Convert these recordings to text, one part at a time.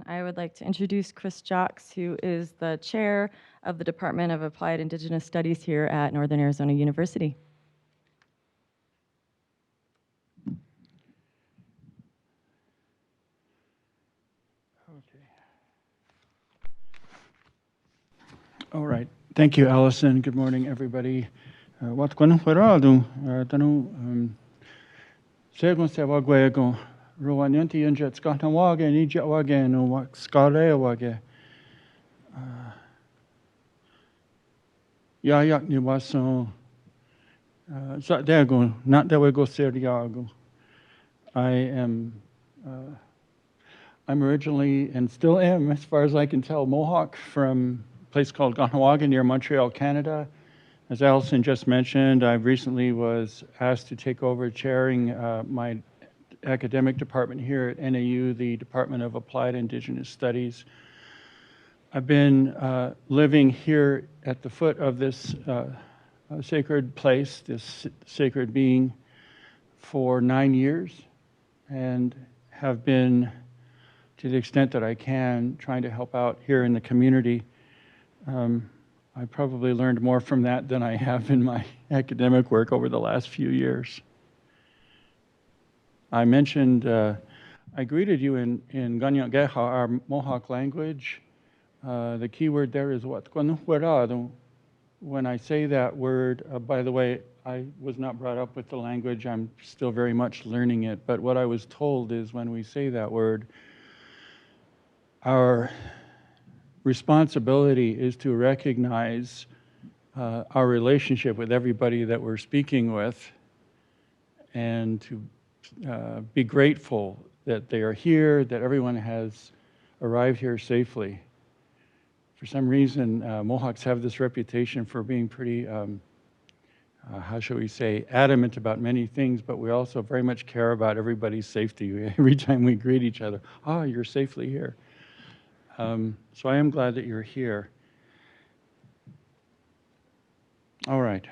I would like to introduce Chris Jocks, who is the chair of the Department of Applied Indigenous Studies here at Northern Arizona University. All right. Thank you, Allison. Good morning, everybody. Watkwanu Feradu, Tanu Segun Sewagwego, Rowanyanti and Jets Gatawage, and Ijawage, and Skalewage. Yayak Niwaso, Zadego, not that we go Seriago. I'm originally, and still am, as far as I can tell, Mohawk from a place called Ganhawaga near Montreal, Canada. As Allison just mentioned, I recently was asked to take over chairing my academic department here at NAU, the Department of Applied Indigenous Studies. I've been living here at the foot of this sacred place, this sacred being, for 9 years, and have been, to the extent that I can, trying to help out here in the community. I probably learned more from that than I have in my academic work over the last few years. I mentioned, I greeted you in Ganyangeha, our Mohawk language. The key word there is what? When I say that word, by the way, I was not brought up with the language. I'm still very much learning it. But what I was told is when we say that word, our responsibility is to recognize our relationship with everybody that we're speaking with and to be grateful that they are here, that everyone has arrived here safely. For some reason, Mohawks have this reputation for being pretty, how shall we say, adamant about many things, but we also very much care about everybody's safety. Every time we greet each other, you're safely here. So I am glad that you're here. All right.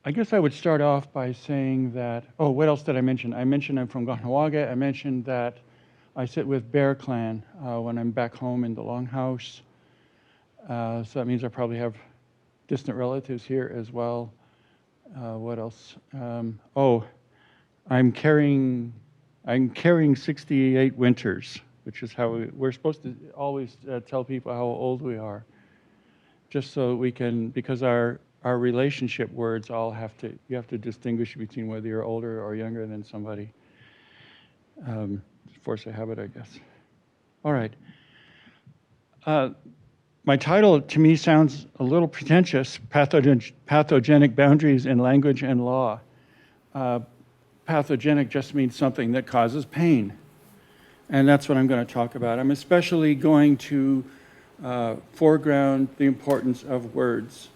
I guess I would start off by saying that, what else did I mention? I mentioned I'm from Ganhawaga. I mentioned that I sit with Bear Clan when I'm back home in the Longhouse. So that means I probably have distant relatives here as well. What else? I'm carrying 68 winters, which is how we're supposed to always tell people how old we are, just so we can, because our relationship words all you have to distinguish between whether you're older or younger than somebody. Force of habit, I guess. All right. My title to me sounds a little pretentious, Pathogenic Boundaries in Language and Law. Pathogenic just means something that causes pain. And that's what I'm going to talk about. I'm especially going to foreground the importance of words.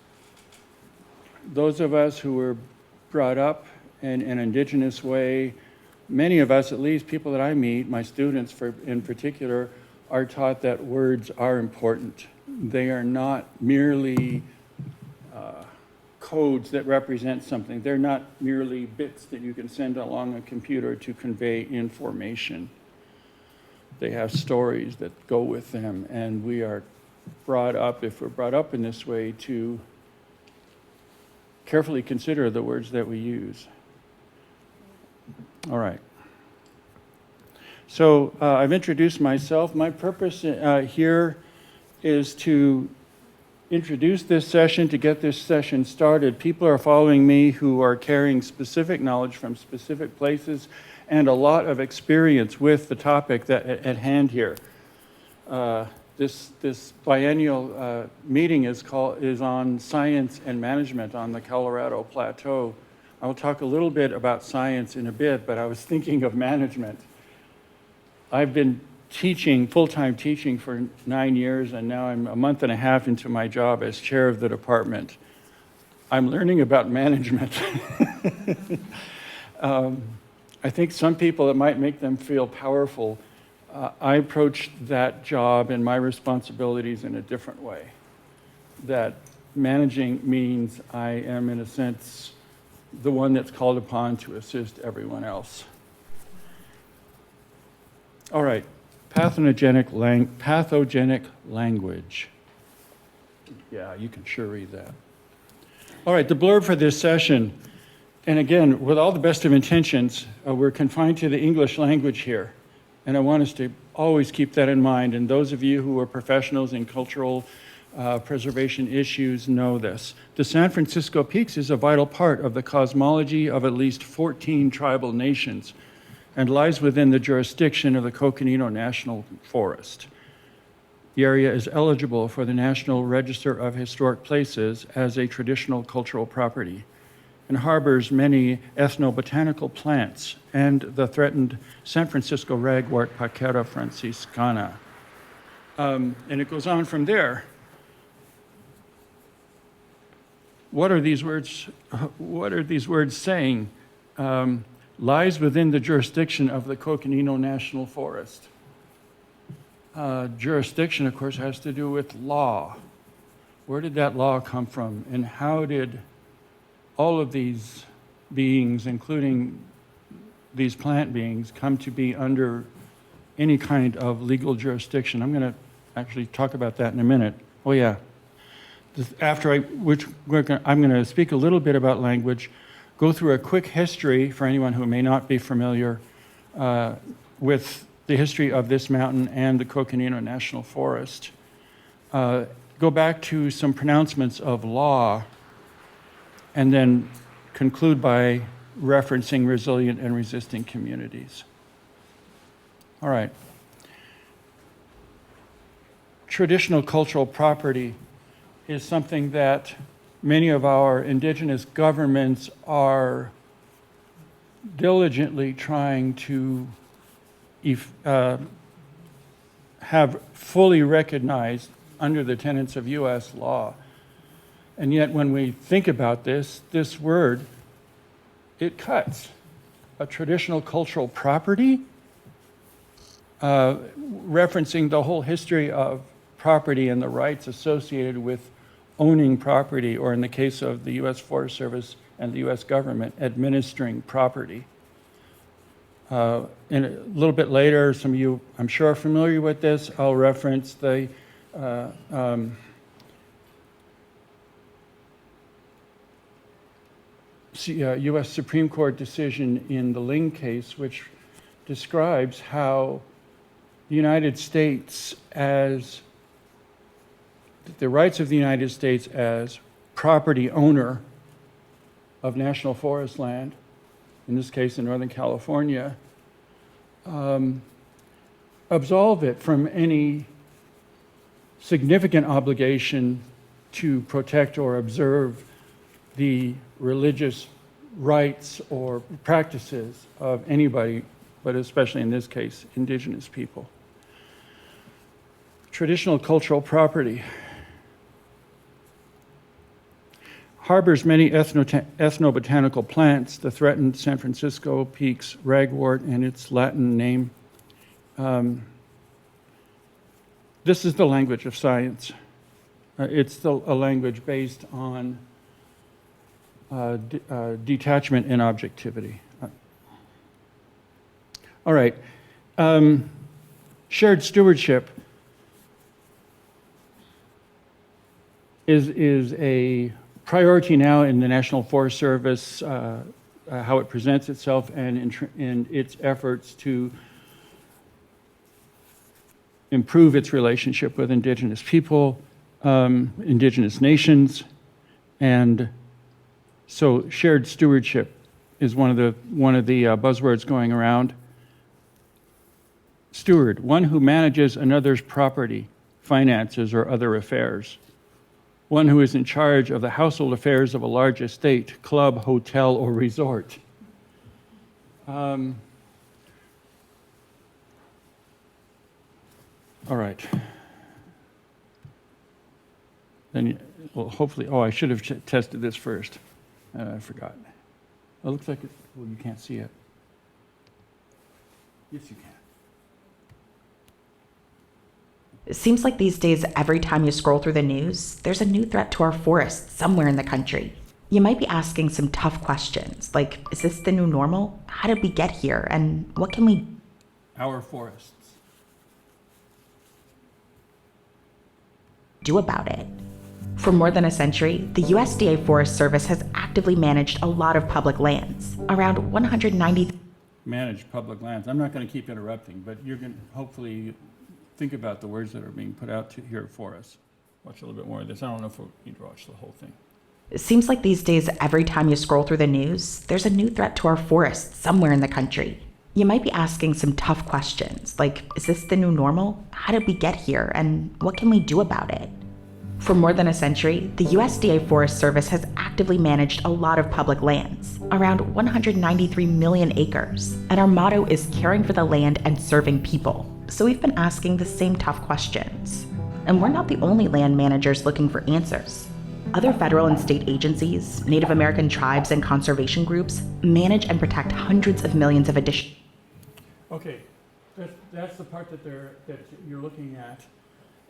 Those of us who were brought up in an indigenous way, many of us, at least people that I meet, my students in particular, are taught that words are important. They are not merely codes that represent something. They're not merely bits that you can send along a computer to convey information. They have stories that go with them, and we are brought up, if we're brought up in this way, to carefully consider the words that we use. All right. So I've introduced myself. My purpose here is to introduce this session, to get this session started. People are following me who are carrying specific knowledge from specific places and a lot of experience with the topic that at hand here. This biennial meeting is on science and management on the Colorado Plateau. I'll talk a little bit about science in a bit, but I was thinking of management. I've been full-time teaching for 9 years, and now I'm a month and a half into my job as chair of the department. I'm learning about management. I think some people, it might make them feel powerful. I approach that job and my responsibilities in a different way. That managing means I am, in a sense, the one that's called upon to assist everyone else. All right, pathogenic language. Yeah, you can sure read that. All right, the blurb for this session, and again, with all the best of intentions, we're confined to the English language here. And I want us to always keep that in mind. And those of you who are professionals in cultural preservation issues know this. The San Francisco Peaks is a vital part of the cosmology of at least 14 tribal nations and lies within the jurisdiction of the Coconino National Forest. The area is eligible for the National Register of Historic Places as a traditional cultural property and harbors many ethnobotanical plants and the threatened San Francisco ragwort Paquera franciscana. And it goes on from there. What are these words saying? Lies within the jurisdiction of the Coconino National Forest. Jurisdiction, of course, has to do with law. Where did that law come from? And how did all of these beings, including these plant beings, come to be under any kind of legal jurisdiction? I'm going to actually talk about that in a minute. Oh, yeah. I'm going to speak a little bit about language, go through a quick history for anyone who may not be familiar with the history of this mountain and the Coconino National Forest. Go back to some pronouncements of law, and then conclude by referencing resilient and resisting communities. All right. Traditional cultural property is something that many of our indigenous governments are diligently trying to have fully recognized under the tenets of U.S. law. And yet when we think about this word, it cuts. A traditional cultural property, referencing the whole history of property and the rights associated with owning property, or in the case of the U.S. Forest Service and the U.S. government, administering property. And a little bit later, some of you, I'm sure, are familiar with this. I'll reference the U.S. Supreme Court decision in the Ling case, which describes how the United States as the rights of the United States as property owner of national forest land, in this case in Northern California, absolve it from any significant obligation to protect or observe the religious rights or practices of anybody, but especially in this case, indigenous people. Traditional cultural property harbors many ethnobotanical plants, the threatened San Francisco Peaks ragwort and its Latin name. This is the language of science. It's a language based on detachment and objectivity. All right. Shared stewardship is a priority now in the National Forest Service, how it presents itself and in its efforts to improve its relationship with indigenous people, indigenous nations, and so shared stewardship is one of the buzzwords going around. Steward, one who manages another's property, finances, or other affairs. One who is in charge of the household affairs of a large estate, club, hotel, or resort. All right. Then, well, hopefully, I should have tested this first. I forgot. It looks like you can't see it. Yes, you can. It seems like these days, every time you scroll through the news, there's a new threat to our forests somewhere in the country. You might be asking some tough questions, like, is this the new normal? How did we get here? And what can we... Our forests. do about it? For more than a century, the USDA Forest Service has actively managed a lot of public lands, around 190. Manage public lands. I'm not going to keep interrupting, but you're going to hopefully think about the words that are being put out here for us. Watch a little bit more of this. I don't know if we need to watch the whole thing. It seems like these days, every time you scroll through the news, there's a new threat to our forests somewhere in the country. You might be asking some tough questions, like, is this the new normal? How did we get here? And what can we do about it? For more than a century, the USDA Forest Service has actively managed a lot of public lands, around 193 million acres, and our motto is caring for the land and serving people. So we've been asking the same tough questions. And we're not the only land managers looking for answers. Other federal and state agencies, Native American tribes, and conservation groups manage and protect hundreds of millions of additional. Okay, that's the part that you're looking at,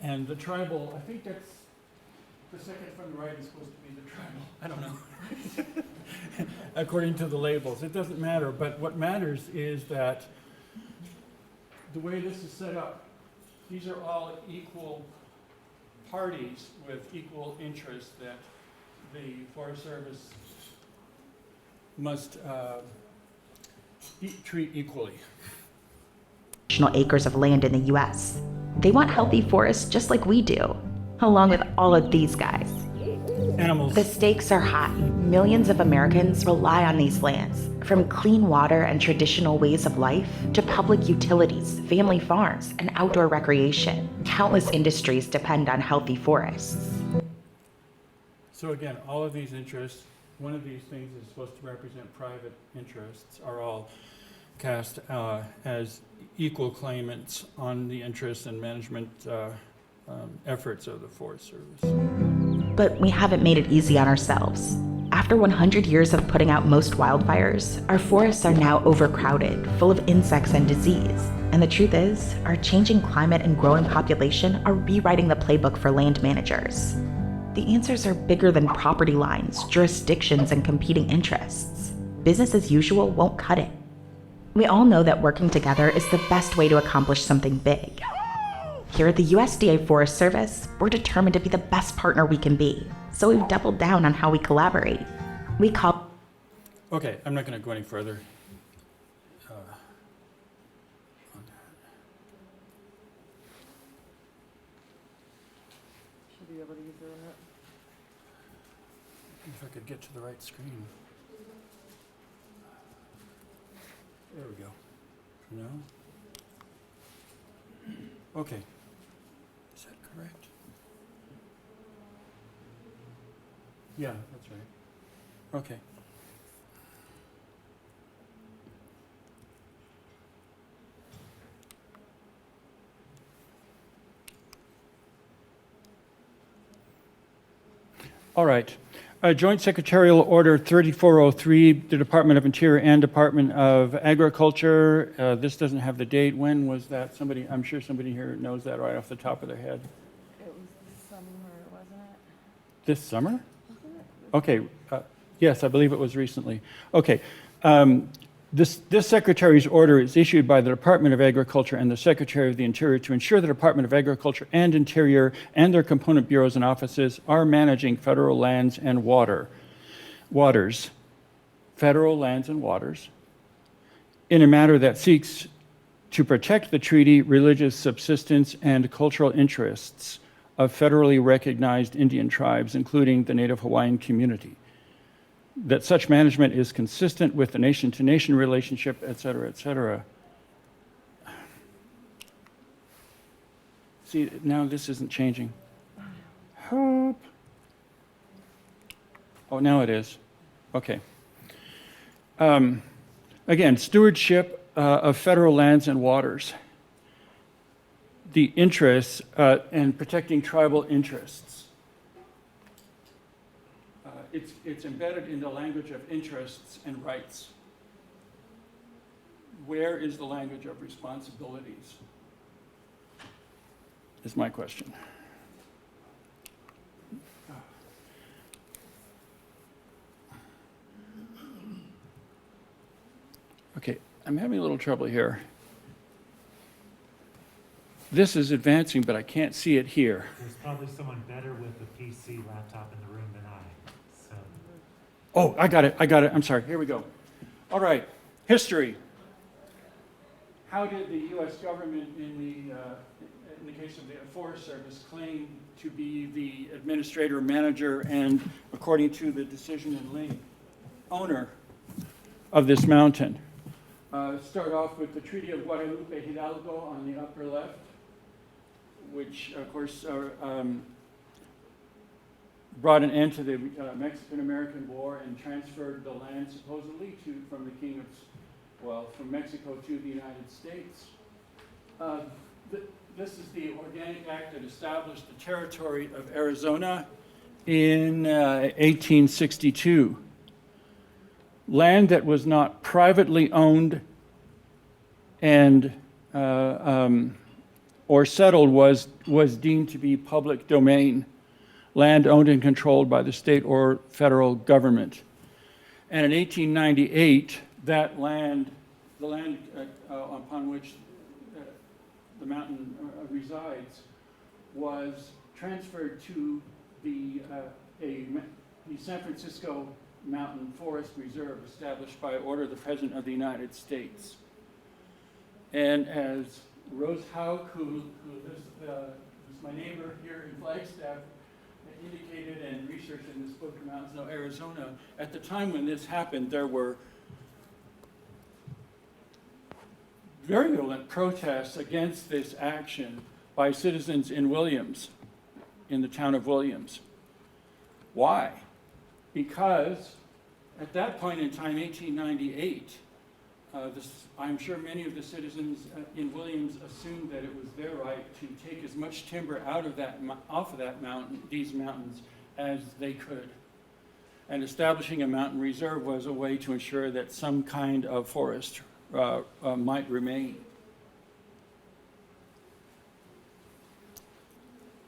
and the tribal. I think that's the second from the right is supposed to be the tribal. I don't know. According to the labels, it doesn't matter. But what matters is that the way this is set up, these are all equal parties with equal interests that the Forest Service must treat equally. Acres of land in the US. They want healthy forests just like we do, along with all of these guys. Animals. The stakes are high. Millions of Americans rely on these lands, from clean water and traditional ways of life to public utilities, family farms, and outdoor recreation. Countless industries depend on healthy forests. So again, all of these interests, one of these things is supposed to represent private interests, are all cast as equal claimants on the interests and management efforts of the Forest Service. But we haven't made it easy on ourselves. After 100 years of putting out most wildfires, our forests are now overcrowded, full of insects and disease. And the truth is, our changing climate and growing population are rewriting the playbook for land managers. The answers are bigger than property lines, jurisdictions, and competing interests. Business as usual won't cut it. We all know that working together is the best way to accomplish something big. Here at the USDA Forest Service, we're determined to be the best partner we can be, so we've doubled down on how we collaborate. We call... Okay, I'm not going to go any further. On that. Should be able to use the remote. If I could get to the right screen. There we go. No? Okay. Is that correct? Yeah, that's right. Okay. All right. Joint Secretarial Order 3403, the Department of Interior and Department of Agriculture. This doesn't have the date. When was that? I'm sure somebody here knows that right off the top of their head. It was this summer, wasn't it? This summer? Wasn't it? Okay. Yes, I believe it was recently. Okay. This Secretary's order is issued by the Department of Agriculture and the Secretary of the Interior to ensure the Department of Agriculture and Interior and their component bureaus and offices are managing federal lands and waters, federal lands and waters, in a manner that seeks to protect the treaty, religious subsistence, and cultural interests of federally recognized Indian tribes, including the Native Hawaiian community. That such management is consistent with the nation-to-nation relationship, et cetera, et cetera. See, now this isn't changing. Hope. Oh, now it is. Okay. Again, stewardship of federal lands and waters. The interests and protecting tribal interests. It's embedded in the language of interests and rights. Where is the language of responsibilities? Is my question. Okay, I'm having a little trouble here. this is advancing, but I can't see it here. There's probably someone better with a PC laptop in the room than I. So Oh, I got it. I'm sorry. Here we go. All right. History. How did the U.S. government, in the case of the Forest Service, claim to be the administrator, manager, and, according to the decision in Ling, owner of this mountain? Start off with the Treaty of Guadalupe Hidalgo on the upper left, which, of course, brought an end to the Mexican-American War and transferred the land supposedly from the King of, from Mexico to the United States. This is the Organic Act that established the territory of Arizona in 1862. Land that was not privately owned and or settled was deemed to be public domain, land owned and controlled by the state or federal government. And in 1898, that land, the land upon which the mountain resides, was transferred to the San Francisco Mountain Forest Reserve, established by order of the President of the United States. And as Rose Hauk, who's my neighbor here in Flagstaff, indicated and researched in this book, Mountains Know Arizona, at the time when this happened, there were virulent protests against this action by citizens in Williams, in the town of Williams. Why? Because at that point in time, 1898, I'm sure many of the citizens in Williams assumed that it was their right to take as much timber off of that mountain, these mountains, as they could. And establishing a mountain reserve was a way to ensure that some kind of forest might remain.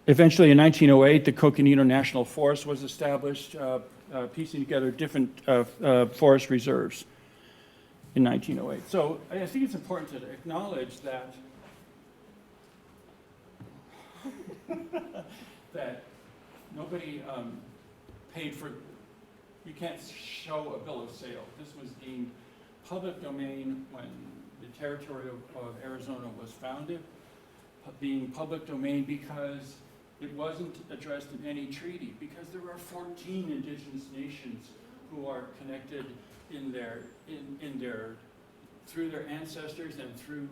Eventually, in 1908, the Coconino National Forest was established, piecing together different forest reserves in 1908. So I think it's important to acknowledge that that nobody paid for. You can't show a bill of sale. This was deemed public domain when the territory of Arizona was founded, being public domain because it wasn't addressed in any treaty, because there are 14 indigenous nations who are connected through their ancestors and through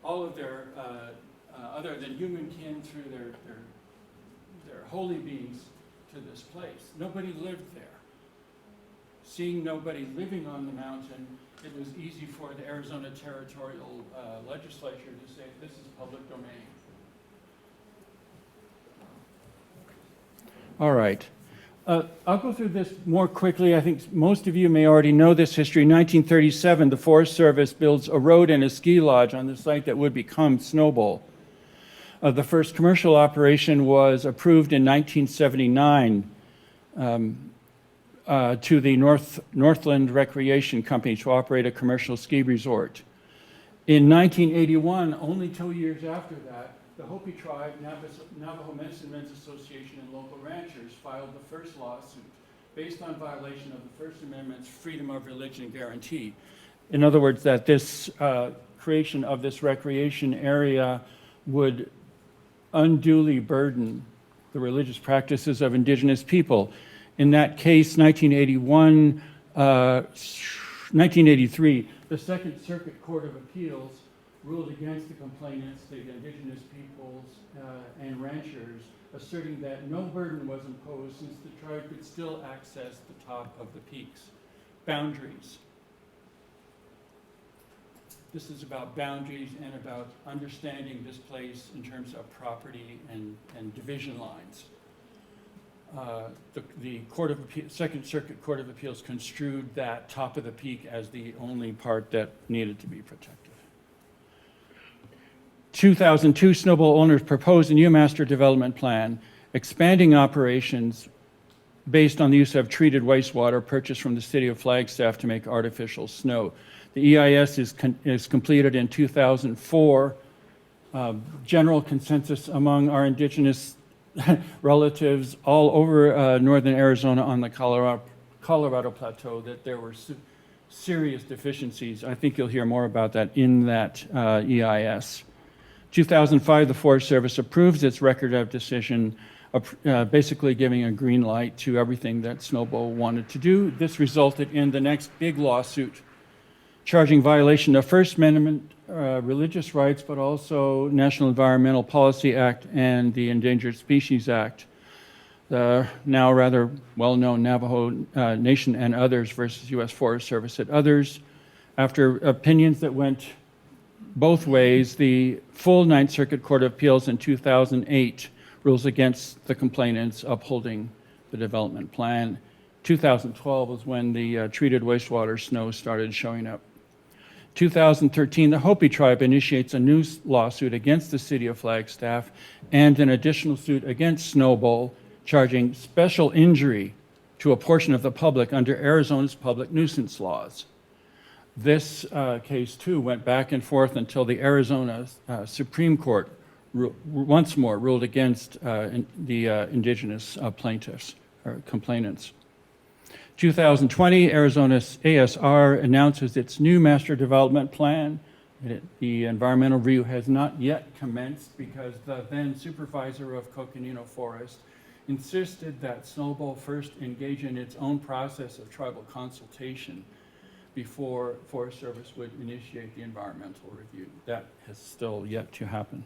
all of their other than human kin, through their holy beings to this place. Nobody lived there. Seeing nobody living on the mountain, it was easy for the Arizona Territorial Legislature to say this is public domain. All right. I'll go through this more quickly. I think most of you may already know this history. In 1937, the Forest Service builds a road and a ski lodge on the site that would become Snowball. The first commercial operation was approved in 1979 to the Northland Recreation Company to operate a commercial ski resort. In 1981, only 2 years after that, the Hopi tribe, Navajo Medicine Men's Association, and local ranchers filed the first lawsuit based on violation of the First Amendment's freedom of religion guarantee. In other words, that this creation of this recreation area would unduly burden the religious practices of indigenous people. In that case, 1983, the Second Circuit Court of Appeals ruled against the complainants, the indigenous peoples and ranchers, asserting that no burden was imposed since the tribe could still access the top of the peaks. Boundaries. This is about boundaries and about understanding this place in terms of property and division lines. The Second Circuit Court of Appeals construed that top of the peak as the only part that needed to be protected. 2002, Snowball owners proposed a new master development plan, expanding operations based on the use of treated wastewater purchased from the city of Flagstaff to make artificial snow. The EIS is completed in 2004, general consensus among our indigenous relatives all over northern Arizona on the Colorado Plateau that there were serious deficiencies. I think you'll hear more about that in that EIS. 2005, the Forest Service approves its record of decision, basically giving a green light to everything that Snowball wanted to do. This resulted in the next big lawsuit, charging violation of First Amendment religious rights, but also National Environmental Policy Act and the Endangered Species Act. The now rather well-known Navajo Nation and others versus U.S. Forest Service and others. After opinions that went both ways, the full Ninth Circuit Court of Appeals in 2008 rules against the complainants upholding the development plan. 2012 was when the treated wastewater snow started showing up. 2013, the Hopi tribe initiates a new lawsuit against the city of Flagstaff and an additional suit against Snowball, charging special injury to a portion of the public under Arizona's public nuisance laws. This case, too, went back and forth until the Arizona Supreme Court once more ruled against the indigenous plaintiffs or complainants. 2020, Arizona's ASR announces its new master development plan. The environmental review has not yet commenced because the then supervisor of Coconino Forest insisted that Snowball first engage in its own process of tribal consultation before Forest Service would initiate the environmental review. That has still yet to happen.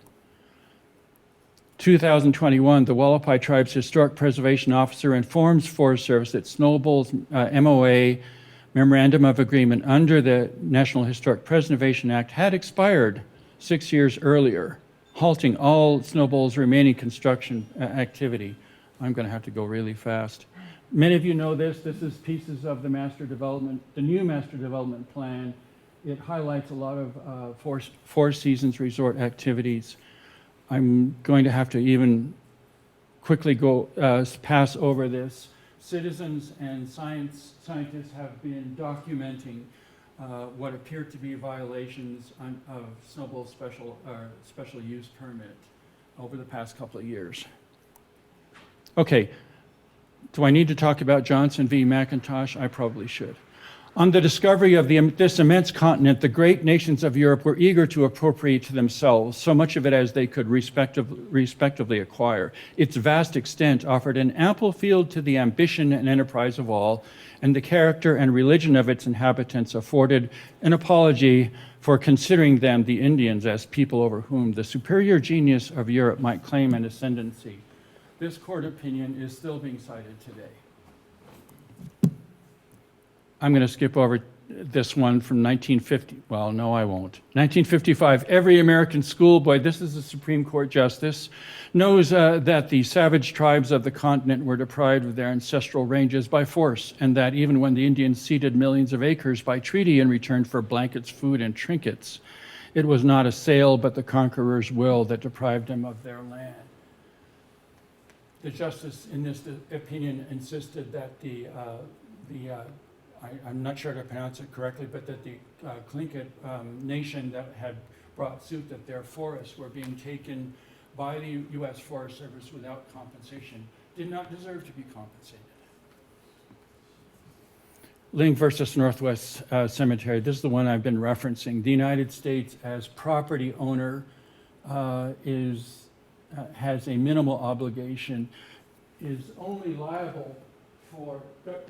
2021, the Wallapai Tribe's Historic Preservation Officer informs Forest Service that Snowball's MOA, Memorandum of Agreement, under the National Historic Preservation Act had expired 6 years earlier, halting all Snowball's remaining construction activity. I'm going to have to go really fast. Many of you know this. This is pieces of the the new master development plan. It highlights a lot of Four Seasons resort activities. I'm going to have to even quickly go pass over this. Citizens and scientists have been documenting what appear to be violations of Snowball's special use permit over the past couple of years. Okay, do I need to talk about Johnson v. McIntosh? I probably should. On the discovery of this immense continent, the great nations of Europe were eager to appropriate to themselves so much of it as they could respectively acquire. Its vast extent offered an ample field to the ambition and enterprise of all, and the character and religion of its inhabitants afforded an apology for considering them, the Indians, as people over whom the superior genius of Europe might claim an ascendancy. This court opinion is still being cited today. I'm going to skip over this one from 1950. Well, no, I won't. 1955, every American schoolboy, this is a Supreme Court justice, knows that the savage tribes of the continent were deprived of their ancestral ranges by force, and that even when the Indians ceded millions of acres by treaty in return for blankets, food, and trinkets, it was not a sale but the conqueror's will that deprived them of their land. The justice in this opinion insisted that I'm not sure to pronounce it correctly, but that the Tlingit nation that had brought suit that their forests were being taken by the U.S. Forest Service without compensation did not deserve to be compensated. Ling versus Northwest Cemetery. This is the one I've been referencing. The United States, as property owner, has a minimal obligation, is only liable for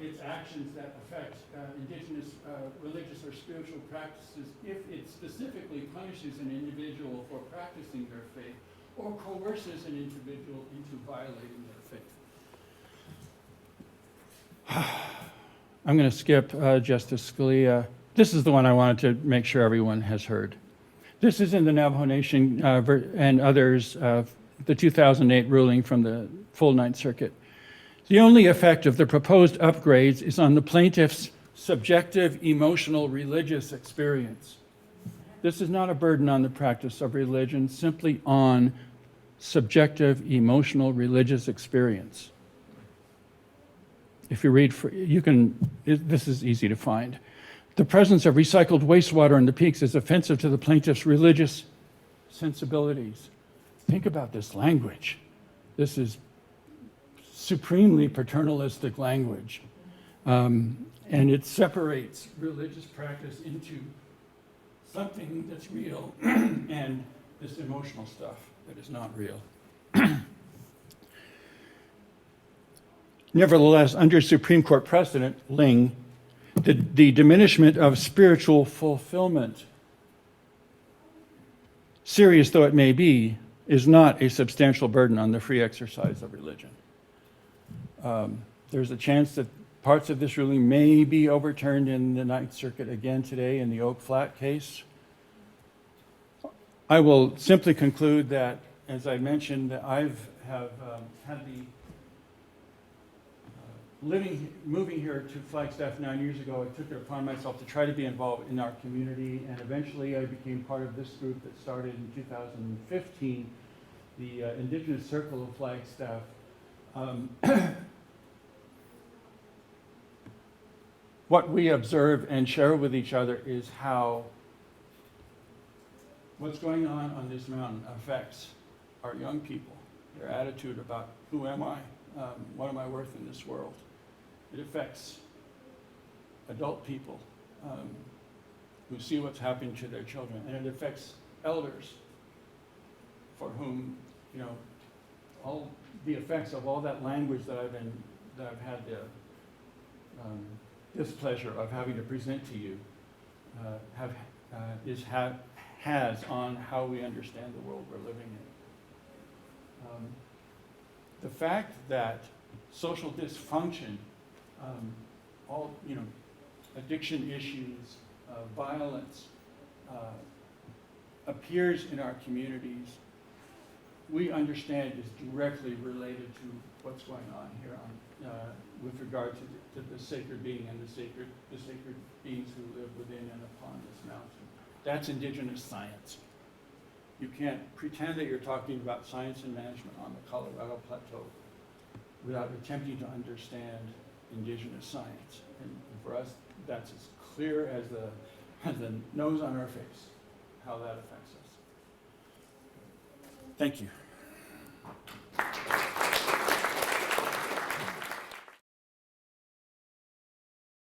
its actions that affect indigenous religious or spiritual practices if it specifically punishes an individual for practicing their faith or coerces an individual into violating their faith. I'm going to skip Justice Scalia. This is the one I wanted to make sure everyone has heard. This is in the Navajo Nation and others, the 2008 ruling from the full Ninth Circuit. The only effect of the proposed upgrades is on the plaintiff's subjective, emotional, religious experience. This is not a burden on the practice of religion, simply on subjective, emotional, religious experience. If you read, this is easy to find. The presence of recycled wastewater in the peaks is offensive to the plaintiff's religious sensibilities. Think about this language. This is supremely paternalistic language. And it separates religious practice into something that's real and this emotional stuff that is not real. Nevertheless, under Supreme Court precedent, Ling, the diminishment of spiritual fulfillment, serious though it may be, is not a substantial burden on the free exercise of religion. There's a chance that parts of this ruling may be overturned in the Ninth Circuit again today in the Oak Flat case. I will simply conclude that, as I mentioned, that I have had the moving here to Flagstaff 9 years ago. I took it upon myself to try to be involved in our community, and eventually I became part of this group that started in 2015, the Indigenous Circle of Flagstaff. What we observe and share with each other is how what's going on this mountain affects our young people, their attitude about who am I, what am I worth in this world. It affects adult people who see what's happening to their children, and it affects elders for whom, all the effects of all that language that I've had the displeasure of having to present to you has on how we understand the world we're living in. The fact that social dysfunction, addiction issues, violence appears in our communities, we understand is directly related to what's going on here with regard to the sacred being and the sacred beings who live within and upon this mountain. That's indigenous science. You can't pretend that you're talking about science and management on the Colorado Plateau without attempting to understand indigenous science. And for us, that's as clear as the nose on our face, how that affects us. Thank you.